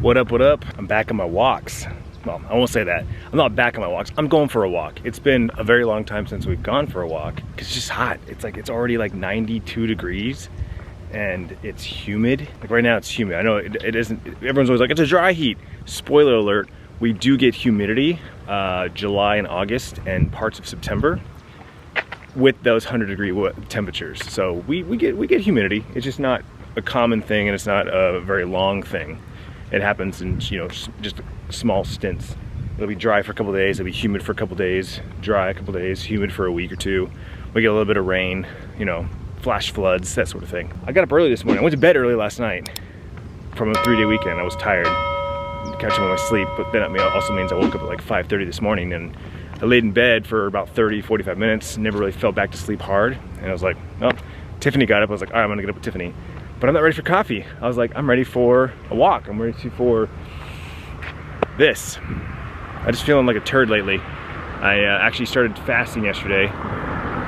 What up, what up? I'm back on my walks. Well, I won't say that. I'm not back on my walks. I'm going for a walk. It's been a very long time since we've gone for a walk. It's just hot. It's already like 92 degrees and it's humid. Like right now it's humid. I know it isn't, everyone's always like, it's a dry heat. Spoiler alert, we do get humidity July and August and parts of September with those 100-degree temperatures. So we get humidity. It's just not a common thing and it's not a very long thing. It happens in, you know, just small stints. It'll be dry for a couple days, it'll be humid for a couple days, dry a couple days, humid for a week or two. We get a little bit of rain, you know, flash floods, that sort of thing. I got up early this morning. I went to bed early last night from a 3-day weekend. I was tired, catching up on my sleep, but then it also means I woke up at like 5:30 this morning and I laid in bed for about 30-45 minutes, never really fell back to sleep hard. And I was like, well, Tiffany got up, I was like, all right, I'm gonna get up with Tiffany. But I'm not ready for coffee. I was like, I'm ready for a walk. I'm ready for this. I'm just feeling like a turd lately. I actually started fasting yesterday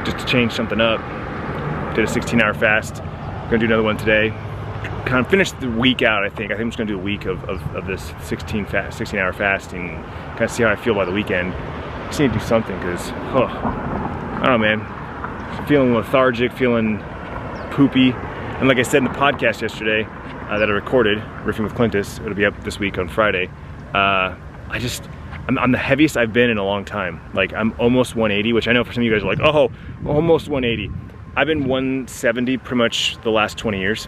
just to change something up. Did a 16-hour fast. Gonna do another one today. Kind of finished the week out, I think. I'm just gonna do a week of this 16-hour fasting. Kind of see how I feel by the weekend. Just need to do something because, I don't know, man. Feeling lethargic, feeling poopy. And like I said in the podcast yesterday that I recorded, Riffing with Clintus, it'll be up this week on Friday. I'm the heaviest I've been in a long time. Like I'm almost 180, which I know for some of you guys are like, oh, almost 180. I've been 170 pretty much the last 20 years.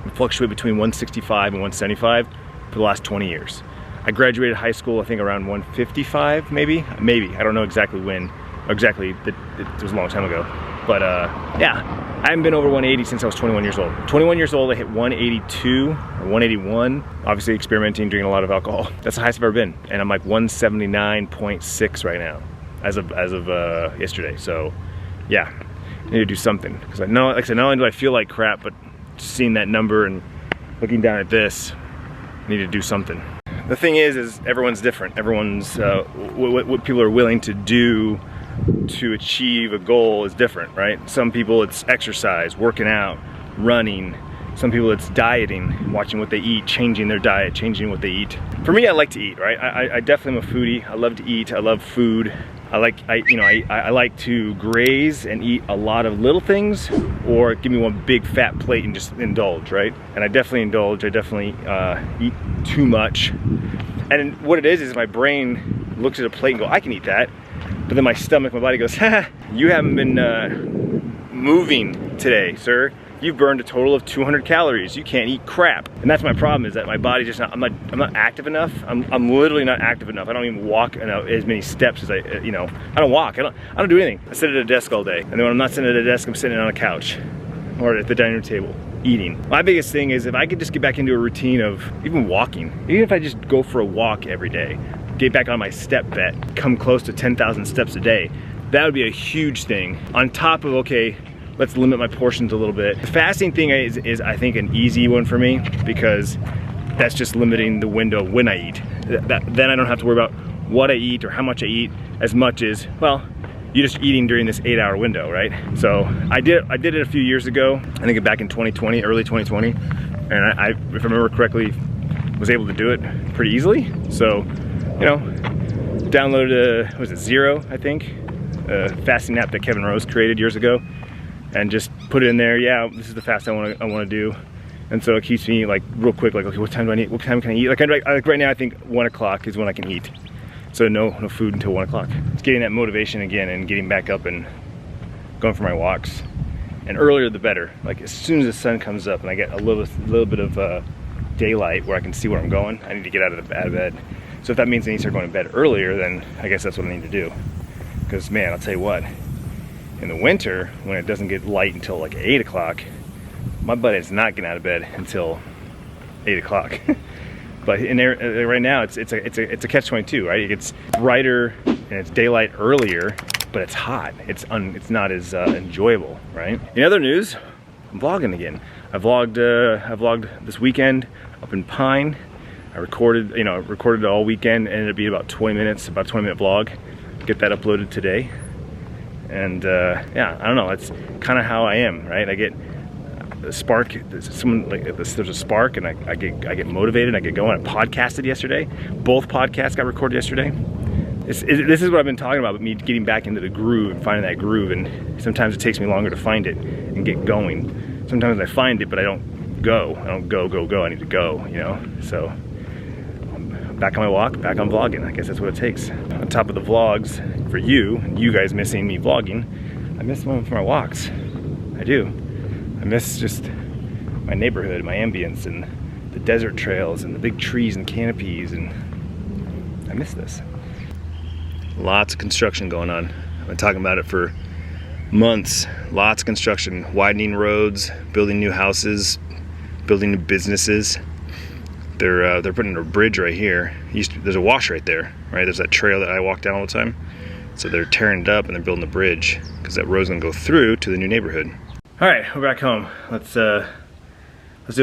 I fluctuate between 165 and 175 for the last 20 years. I graduated high school, I think around 155, maybe. I don't know exactly when. Exactly, it was a long time ago. But yeah, I haven't been over 180 since I was 21 years old. 21 years old, I hit 182 or 181. Obviously experimenting, drinking a lot of alcohol. That's the highest I've ever been. And I'm like 179.6 right now, as of yesterday. So yeah, I need to do something. Because I know, like I said, not only do I feel like crap, but just seeing that number and looking down at this, I need to do something. The thing is everyone's different. Everyone's, what people are willing to do to achieve a goal is different, right? Some people it's exercise, working out, running. Some people it's dieting, watching what they eat, changing their diet, changing what they eat. For me, I like to eat, right? I definitely am a foodie. I love to eat, I love food. I like to graze and eat a lot of little things, or give me one big fat plate and just indulge, right? And I definitely indulge, I definitely eat too much. And what it is my brain looks at a plate and go, I can eat that. But then my stomach, my body goes, ha, you haven't been moving today, sir. You've burned a total of 200 calories. You can't eat crap. And that's my problem, is that my body just I'm not active enough. I'm literally not active enough. I don't even walk as many steps as I don't walk. I don't do anything. I sit at a desk all day. And then when I'm not sitting at a desk, I'm sitting on a couch or at the dining room table eating. My biggest thing is if I could just get back into a routine of even walking, even if I just go for a walk every day, get back on my step bet, come close to 10,000 steps a day, that would be a huge thing. On top of, okay, let's limit my portions a little bit. The fasting thing is I think an easy one for me, because that's just limiting the window when I eat. Then I don't have to worry about what I eat or how much I eat, as much as, well, you're just eating during this 8-hour window, right? So I did it a few years ago, I think back in 2020, early 2020, and I, if I remember correctly, was able to do it pretty easily. So, you know, downloaded was it Zero, I think, a fasting app that Kevin Rose created years ago, and just put it in there. Yeah, this is the fast I want to do, and so it keeps me like real quick. Like, okay, what time do I need? What time can I eat? Like right now, I think 1 o'clock is when I can eat. So no food until 1 o'clock. It's getting that motivation again and getting back up and going for my walks. And earlier the better. Like as soon as the sun comes up and I get a little bit of daylight where I can see where I'm going, I need to get out of bed. So if that means I need to start going to bed earlier, then I guess that's what I need to do. Because man, I'll tell you what, in the winter, when it doesn't get light until like 8 o'clock, my butt is not getting out of bed until 8 o'clock. But in there, right now, it's a catch-22, right? It gets brighter and it's daylight earlier, but it's hot. It's not as enjoyable, right? In other news, I'm vlogging again. I vlogged this weekend up in Pine. I recorded all weekend, and it'll be about 20 minutes, about a 20-minute vlog. Get that uploaded today. And yeah, I don't know, it's kind of how I am, right? spark, someone like this, there's a spark, and I get motivated, I get going. I podcasted yesterday. Both podcasts got recorded yesterday. This is what I've been talking about, me getting back into the groove and finding that groove, and sometimes it takes me longer to find it and get going. Sometimes I find it, but I don't go. I don't go. I need to go, you know? So, I'm back on my walk, back on vlogging. I guess that's what it takes. On top of the vlogs, for you guys missing me vlogging, I miss one for my walks. I do. I miss just my neighborhood, my ambience, and the desert trails, and the big trees and canopies, and I miss this. Lots of construction going on. I've been talking about it for months. Lots of construction, widening roads, building new houses, building new businesses. They're putting a bridge right here. There's a wash right there, right? There's that trail that I walk down all the time. So they're tearing it up and they're building a bridge because that road's gonna go through to the new neighborhood. All right, we're back home. Let's do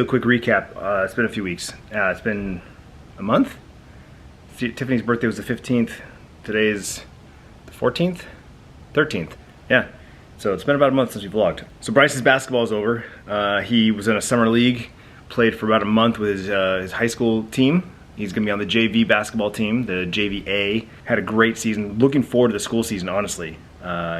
a quick recap. It's been a few weeks. It's been a month. Tiffany's birthday was the 15th. Today is the 14th? 13th, yeah. So it's been about a month since we vlogged. So Bryce's basketball is over. He was in a summer league, played for about a month with his high school team. He's gonna be on the JV basketball team, the JVA. Had a great season. Looking forward to the school season, honestly.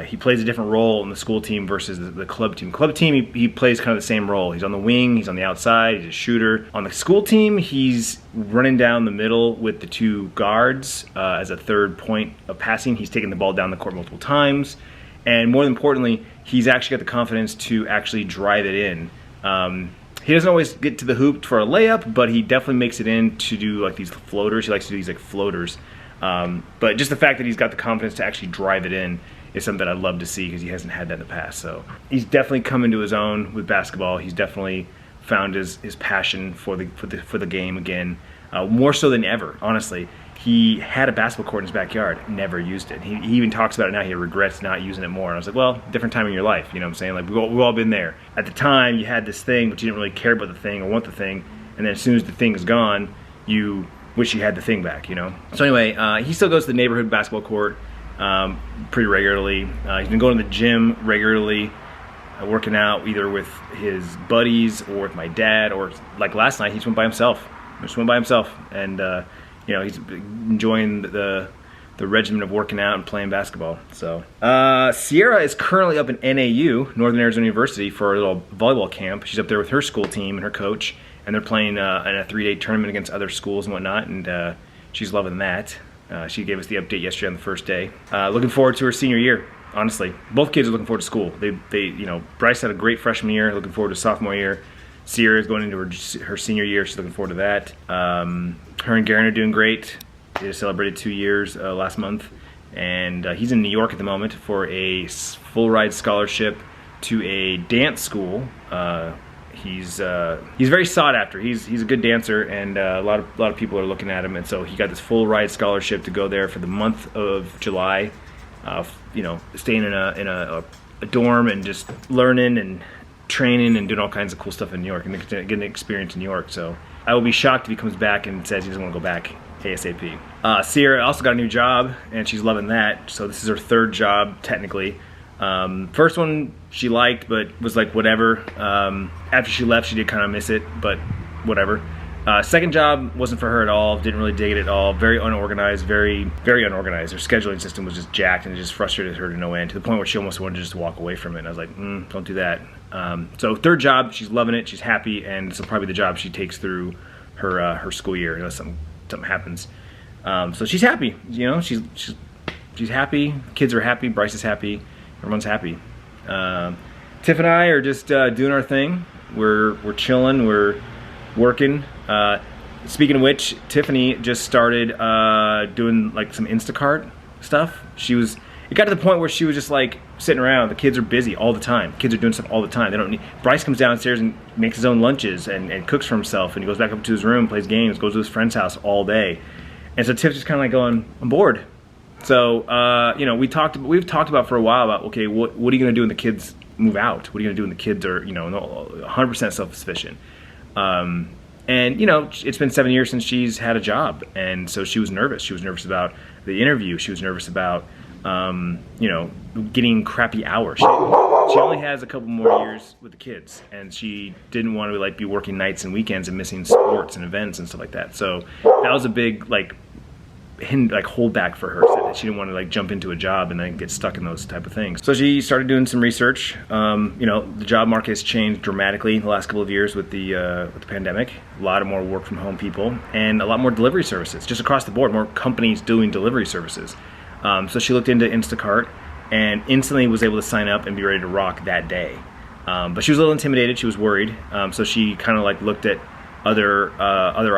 He plays a different role in the school team versus the club team. Club team, he plays kind of the same role. He's on the wing, he's on the outside, he's a shooter. On the school team, he's running down the middle with the two guards as a third point of passing. He's taking the ball down the court multiple times. And more importantly, he's actually got the confidence to actually drive it in. He doesn't always get to the hoop for a layup, but he definitely makes it in to do like these floaters. He likes to do these like floaters. But just the fact that he's got the confidence to actually drive it in is something that I'd love to see because he hasn't had that in the past. So he's definitely come into his own with basketball. He's definitely found his passion for the game again, more so than ever. Honestly, he had a basketball court in his backyard, never used it. He even talks about it now. He regrets not using it more. And I was like, well, different time in your life. You know what I'm saying? Like we've all been there. At the time, you had this thing, but you didn't really care about the thing or want the thing. And then as soon as the thing is gone, you wish you had the thing back. You know. So anyway, he still goes to the neighborhood basketball court pretty regularly. He's been going to the gym regularly, working out either with his buddies or with my dad, or like last night he just went by himself. And you know, he's enjoying the regimen of working out and playing basketball. So Sierra is currently up in NAU, Northern Arizona University, for a little volleyball camp. She's up there with her school team and her coach, and they're playing in a 3-day tournament against other schools and whatnot, and she's loving that. She gave us the update yesterday on the first day. Looking forward to her senior year, honestly. Both kids are looking forward to school. You know, Bryce had a great freshman year, looking forward to sophomore year. Sierra is going into her senior year, she's looking forward to that. Her and Garen are doing great. They just celebrated 2 years last month. And he's in New York at the moment for a full ride scholarship to a dance school. He's very sought after. He's a good dancer, and a lot of people are looking at him, and so he got this full ride scholarship to go there for the month of July. You know, staying in a dorm and just learning and training and doing all kinds of cool stuff in New York and getting an experience in New York. So I will be shocked if he comes back and says he doesn't want to go back ASAP. Sierra also got a new job, and she's loving that. So this is her third job technically. First one she liked, but was like whatever. After she left, she did kind of miss it, but whatever. Second job wasn't for her at all. Didn't really dig it at all. Very unorganized, very unorganized. Her scheduling system was just jacked, and it just frustrated her to no end, to the point where she almost wanted to just walk away from it. And I was like, don't do that. So third job, she's loving it. She's happy, and this will probably be the job she takes through her school year unless something happens. So she's happy. You know, she's happy. Kids are happy. Bryce is happy. Everyone's happy. Tiff and I are just doing our thing. We're chilling. We're working. Speaking of which, Tiffany just started doing like some Instacart stuff. It got to the point where she was just like sitting around. The kids are busy all the time. Kids are doing stuff all the time. They don't need. Bryce comes downstairs and makes his own lunches and cooks for himself, and he goes back up to his room, plays games, goes to his friend's house all day. And so Tiff's just kind of like going, I'm bored. So you know, we've talked about for a while about, okay, what are you going to do when the kids move out? What are you going to do when the kids are, you know, 100% self-sufficient? And you know, it's been 7 years since she's had a job, and so she was nervous. She was nervous about the interview. She was nervous about you know, getting crappy hours. She only has a couple more years with the kids, and she didn't want to like be working nights and weekends and missing sports and events and stuff like that. So that was a big like holdback for her. So that she didn't want to like jump into a job and then get stuck in those type of things. So she started doing some research. You know, the job market has changed dramatically in the last couple of years with the pandemic. A lot of more work from home people and a lot more delivery services just across the board. More companies doing delivery services. So she looked into Instacart and instantly was able to sign up and be ready to rock that day. But she was a little intimidated. She was worried. So she kind of like looked at other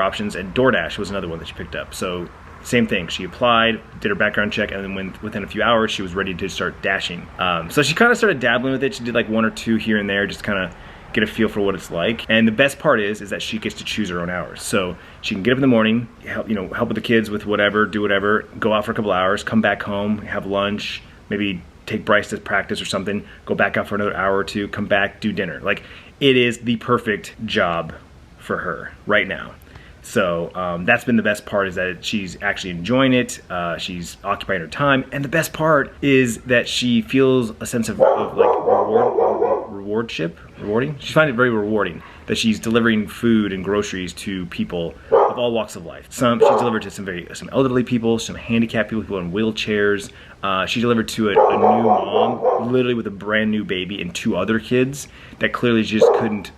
options, and DoorDash was another one that she picked up. So same thing, she applied, did her background check, and then within a few hours she was ready to start dashing. So she kind of started dabbling with it. She did like 1 or 2 here and there, just kind of get a feel for what it's like. And the best part is that she gets to choose her own hours. So she can get up in the morning, help with the kids with whatever, do whatever, go out for a couple hours, come back home, have lunch, maybe take Bryce to practice or something, go back out for another hour or 2, come back, do dinner. Like, it is the perfect job for her right now. So that's been the best part, is that she's actually enjoying it. She's occupying her time, and the best part is that she feels a sense of like rewarding. She finds it very rewarding that she's delivering food and groceries to people of all walks of life. She's delivered to some elderly people, some handicapped people in wheelchairs. She delivered to a new mom, literally with a brand new baby and 2 other kids that clearly just couldn't,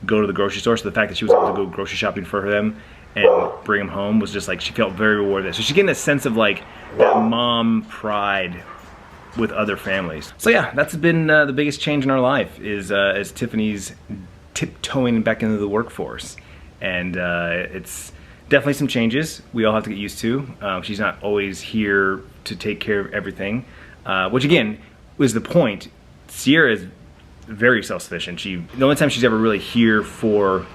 go to the grocery store. So the fact that she was able to go grocery shopping for them and bring them home was just like, she felt very rewarded. So she's getting a sense of like that mom pride with other families. So yeah, that's been the biggest change in our life, is as Tiffany's tiptoeing back into the workforce. And it's definitely some changes we all have to get used to. She's not always here to take care of everything, which again was the point. Sierra is very self-sufficient. The only time she's ever really here for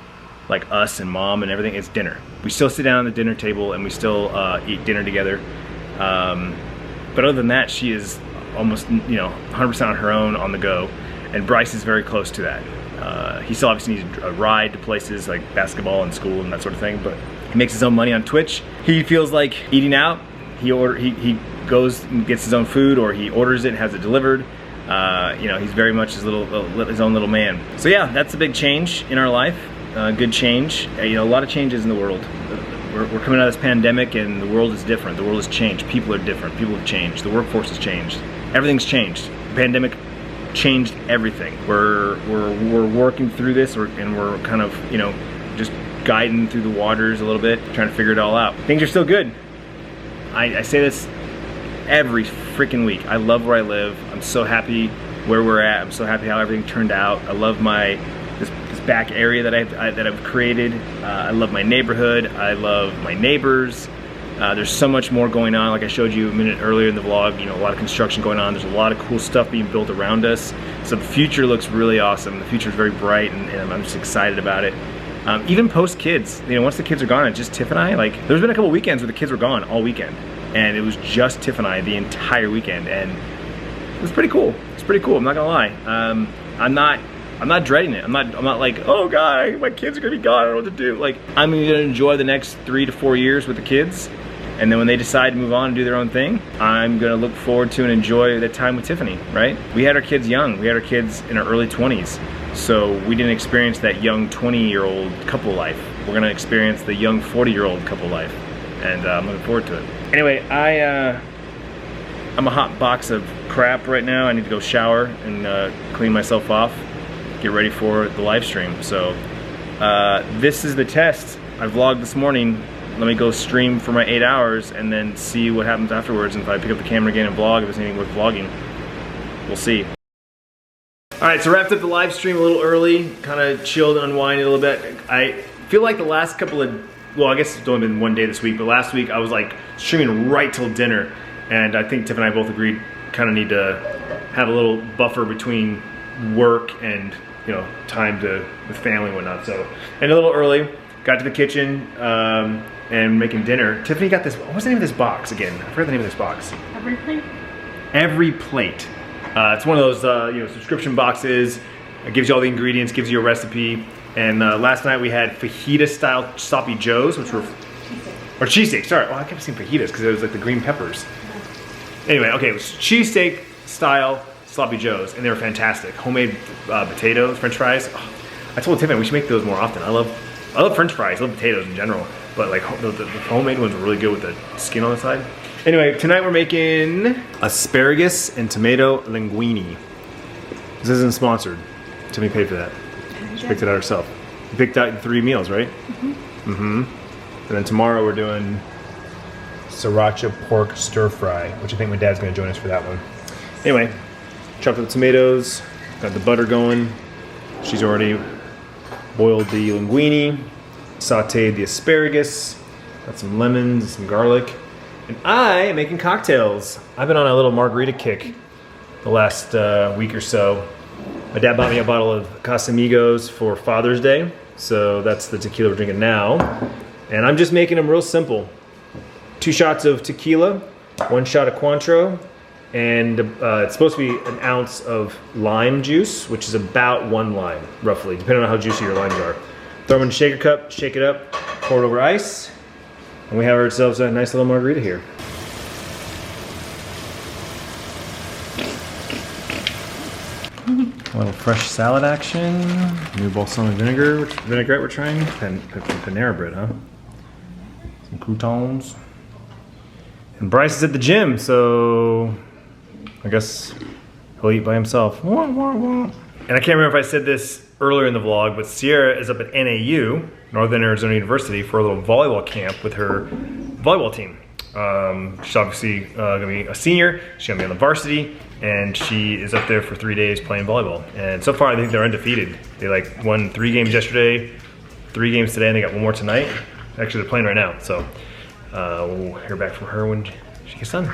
like us and mom and everything is dinner. We still sit down at the dinner table and we still eat dinner together. But other than that, she is almost 100% on her own, on the go. And Bryce is very close to that. He still obviously needs a ride to places like basketball and school and that sort of thing, but he makes his own money on Twitch. He feels like eating out. He goes and gets his own food, or he orders it and has it delivered. He's very much his own little man. So yeah, that's a big change in our life. Good change. A lot of changes in the world. We're coming out of this pandemic, and the world is different. The world has changed. People are different. People have changed. The workforce has changed. Everything's changed. The pandemic changed everything. We're working through this, and we're kind of just guiding through the waters a little bit, trying to figure it all out. Things are still good. I say this every freaking week. I love where I live. I'm so happy where we're at. I'm so happy how everything turned out. I love this back area that I've created. I love my neighborhood. I love my neighbors. There's so much more going on. Like I showed you a minute earlier in the vlog, a lot of construction going on. There's a lot of cool stuff being built around us. So the future looks really awesome. The future is very bright, and I'm just excited about it. Even post kids, once the kids are gone, it's just Tiff and I. Like, there's been a couple weekends where the kids were gone all weekend, and it was just Tiff and I the entire weekend, and it was pretty cool. It's pretty cool. I'm not gonna lie. I'm not dreading it. I'm not like, oh god, my kids are gonna be gone. I don't know what to do. Like, I'm gonna enjoy the next 3 to 4 years with the kids, and then when they decide to move on and do their own thing, I'm gonna look forward to and enjoy the time with Tiffany. Right? We had our kids young. We had our kids in our early 20s. So we didn't experience that young 20-year-old couple life. We're gonna experience the young 40-year-old couple life, and I'm looking forward to it. Anyway, I'm a hot box of crap right now. I need to go shower and clean myself off, get ready for the live stream. So this is the test. I vlogged this morning. Let me go stream for my 8 hours and then see what happens afterwards. And if I pick up the camera again and vlog, if there's anything worth vlogging, we'll see. All right, so wrapped up the live stream a little early, kind of chilled and unwinded a little bit. I feel like the last couple of, well, I guess it's only been one day this week, but last week I was like streaming right till dinner, and I think Tiff and I both agreed kind of need to have a little buffer between work and time with family and whatnot. So, and a little early, got to the kitchen and making dinner. Tiffany got this, what's the name of this box again? I forgot the name of this box. Every plate? Every plate. It's one of those subscription boxes. It gives you all the ingredients, gives you a recipe. And last night we had fajita style sloppy joes, which were, or cheesesteak, sorry. Oh, I kept saying fajitas because it was like the green peppers. Anyway, okay, it was cheesesteak style sloppy joes, and they were fantastic. Homemade potatoes, French fries. Oh, I told Tiffany we should make those more often. I love French fries. I love potatoes in general, but like the homemade ones were really good with the skin on the side. Anyway, tonight we're making asparagus and tomato linguine. This isn't sponsored. Tiffany paid for that. She picked it out herself. You picked out 3 meals, right? And then tomorrow we're doing sriracha pork stir fry, which I think my dad's gonna join us for that one. Anyway, chopped up the tomatoes, got the butter going. She's already boiled the linguine, sauteed the asparagus, got some lemons, some garlic, and I am making cocktails. I've been on a little margarita kick the last week or so. My dad bought me a bottle of Casamigos for Father's Day, so that's the tequila we're drinking now. And I'm just making them real simple. 2 shots of tequila, 1 shot of Cointreau, and it's supposed to be an ounce of lime juice, which is about 1 lime, roughly, depending on how juicy your limes are. Throw them in a shaker cup, shake it up, pour it over ice, and we have ourselves a nice little margarita here. A little fresh salad action, new balsamic vinaigrette we're trying, Panera bread, huh? Some croutons. And Bryce is at the gym, so I guess he'll eat by himself. And I can't remember if I said this earlier in the vlog, but Sierra is up at NAU, Northern Arizona University, for a little volleyball camp with her volleyball team. She's obviously gonna be a senior, she's gonna be on the varsity, and she is up there for 3 days playing volleyball. And so far I think they're undefeated. They like won 3 games yesterday, 3 games today, and they got 1 more tonight. Actually they're playing right now, so we'll hear back from her when she gets done.